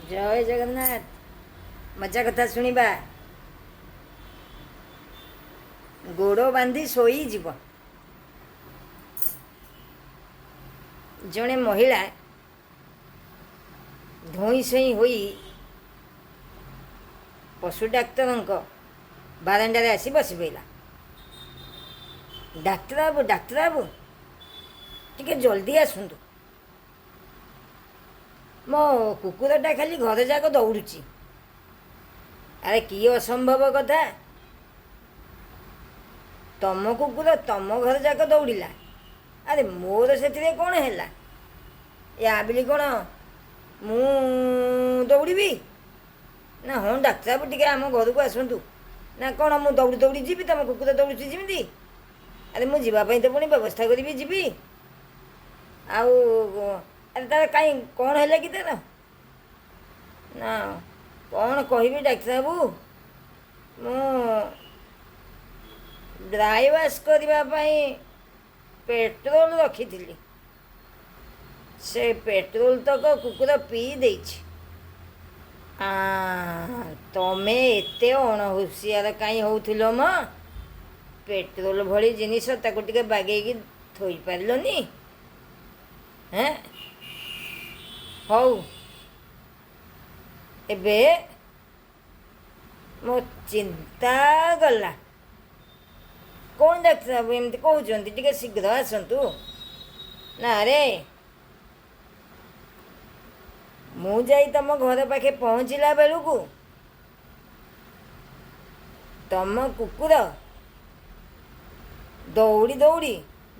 जय जगन्नाथ। मजा कथा शुणा। गोड़ बांधि शोईजिब। जड़े महिला धोई सई होई पशु डाक्तर बारंडारे आसी बसी पड़ा। डाक्तर बाबू टिके जल्दी आसतु, मो कुकुरटा खाली घर जाक दौड़ुची। अरे कि असंभव कथा, तम कुकुर तम घर जाक दौड़ा। अरे मोर से कौन है या बोली कौन मु दौड़ी ना? हाँ डाक्तर बाबू टिके आम घर को आसतु ना कौन मु दौड़ी दौड़ी जी तुम कुकुर दौड़ुची जमी। अरे मुझे तो पुणी व्यवस्था करी जी आउ। अरे तार कहीं कौन है कि तार ना कौन कहि डाक्तर बाबू, मु ड्राई वाश करने पेट्रोल रखी थी, से पेट्रोल तक कुकुर पी दे। तमें एत अणहुसियार कहीं होथिलो म? पेट्रोल भली जिनिस ताको टिके बागेकी थोई पारलनी? हैं हौ एबे मो चिंता गला। कौन डाक्तर बाबू एमती कहते टिके शीघ्र आसतु ना? रे मु जाई तम घर पाखे पहुँचला बेलू तम कुकुर दौड़ी दौड़ी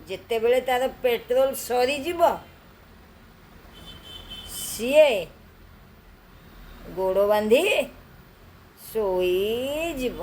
जिते बेले तार पेट्रोल सरीजिब सीए गोड़ बांधी शोईजिब।